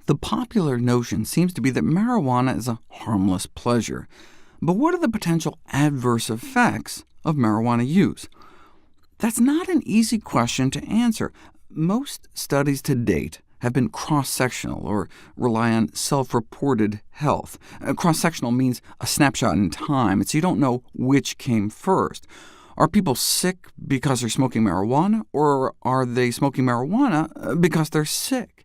The popular notion seems to be that marijuana is a harmless pleasure. But what are the potential adverse effects of marijuana use? That's not an easy question to answer. Most studies to date have been cross-sectional, or rely on self-reported health. Cross-sectional means a snapshot in time, so you don't know which came first. Are people sick because they're smoking marijuana, or are they smoking marijuana because they're sick?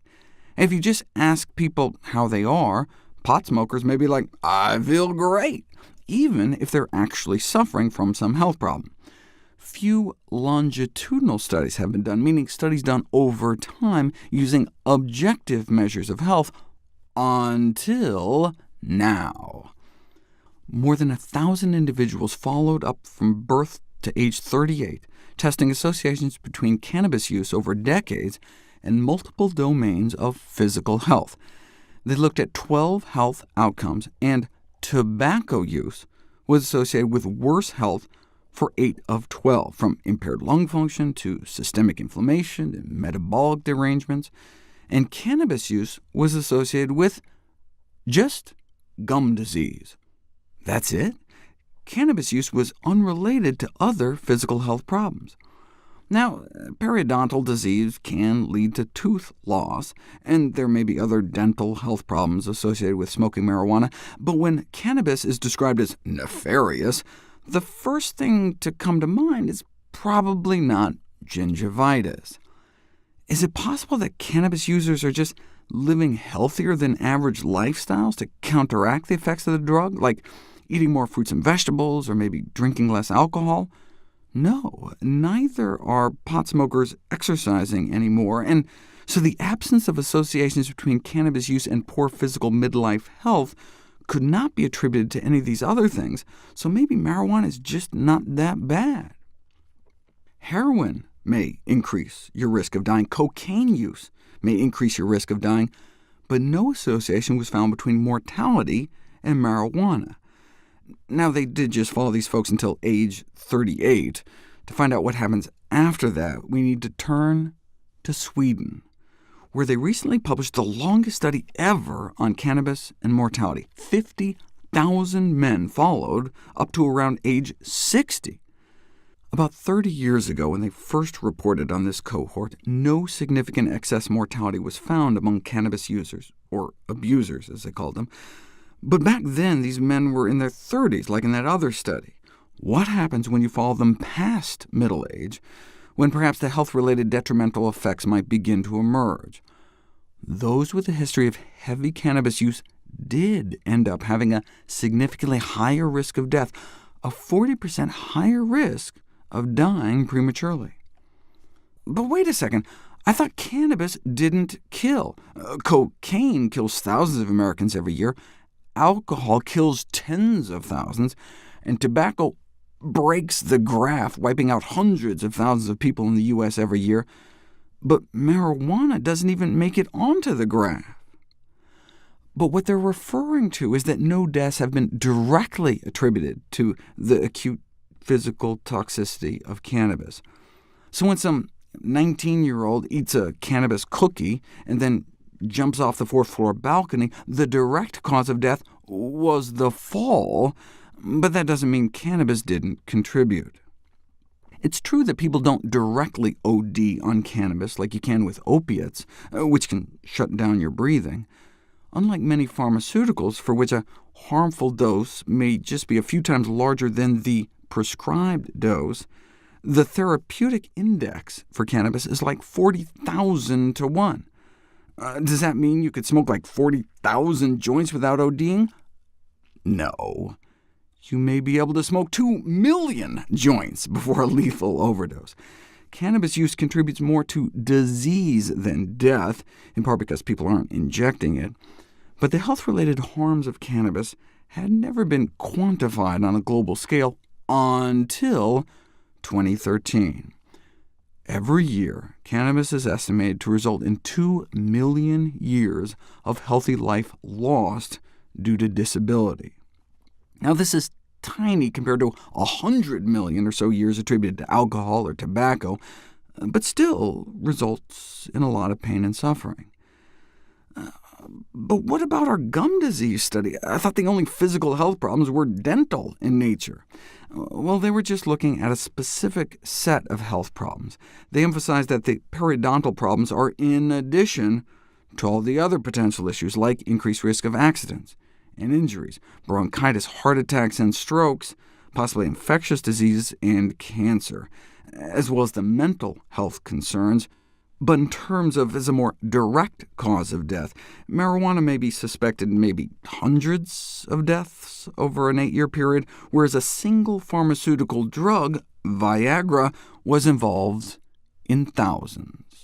If you just ask people how they are, pot smokers may be like, "I feel great," even if they're actually suffering from some health problem. Few longitudinal studies have been done, meaning studies done over time using objective measures of health, until now. More than 1,000 individuals followed up from birth to age 38, testing associations between cannabis use over decades and multiple domains of physical health. They looked at 12 health outcomes, and tobacco use was associated with worse health for 8 of 12, from impaired lung function to systemic inflammation and metabolic derangements. And cannabis use was associated with just gum disease. That's it? Cannabis use was unrelated to other physical health problems. Now, periodontal disease can lead to tooth loss, and there may be other dental health problems associated with smoking marijuana, but when cannabis is described as nefarious, the first thing to come to mind is probably not gingivitis. Is it possible that cannabis users are just living healthier than average lifestyles to counteract the effects of the drug, like eating more fruits and vegetables, or maybe drinking less alcohol? No, neither are pot smokers exercising anymore, and so the absence of associations between cannabis use and poor physical midlife health could not be attributed to any of these other things, so maybe marijuana is just not that bad. Heroin may increase your risk of dying. Cocaine use may increase your risk of dying, but no association was found between mortality and marijuana. Now, they did just follow these folks until age 38. To find out what happens after that, we need to turn to Sweden, where they recently published the longest study ever on cannabis and mortality. 50,000 men followed up to around age 60. About 30 years ago, when they first reported on this cohort, no significant excess mortality was found among cannabis users, or abusers, as they called them. But back then, these men were in their 30s, like in that other study. What happens when you follow them past middle age, when perhaps the health-related detrimental effects might begin to emerge? Those with a history of heavy cannabis use did end up having a significantly higher risk of death, a 40% higher risk of dying prematurely. But wait a second, I thought cannabis didn't kill. Cocaine kills thousands of Americans every year, alcohol kills tens of thousands, and tobacco breaks the graph, wiping out hundreds of thousands of people in the U.S. every year. But marijuana doesn't even make it onto the graph. But what they're referring to is that no deaths have been directly attributed to the acute physical toxicity of cannabis. So when some 19-year-old eats a cannabis cookie and then jumps off the fourth-floor balcony, the direct cause of death was the fall, but that doesn't mean cannabis didn't contribute. It's true that people don't directly OD on cannabis like you can with opiates, which can shut down your breathing. Unlike many pharmaceuticals, for which a harmful dose may just be a few times larger than the prescribed dose, the therapeutic index for cannabis is like 40,000 to 1. Does that mean you could smoke like 40,000 joints without ODing? No. You may be able to smoke 2 million joints before a lethal overdose. Cannabis use contributes more to disease than death, in part because people aren't injecting it. But the health-related harms of cannabis had never been quantified on a global scale until 2013. Every year, cannabis is estimated to result in 2 million years of healthy life lost due to disability. Now, this is tiny compared to 100 million or so years attributed to alcohol or tobacco, but still results in a lot of pain and suffering. But what about our gum disease study? I thought the only physical health problems were dental in nature. Well, they were just looking at a specific set of health problems. They emphasized that the periodontal problems are in addition to all the other potential issues, like increased risk of accidents and injuries, bronchitis, heart attacks, and strokes, possibly infectious diseases and cancer, as well as the mental health concerns. But in terms of as a more direct cause of death, marijuana may be suspected in maybe hundreds of deaths over an 8-year period, whereas a single pharmaceutical drug, Viagra, was involved in thousands.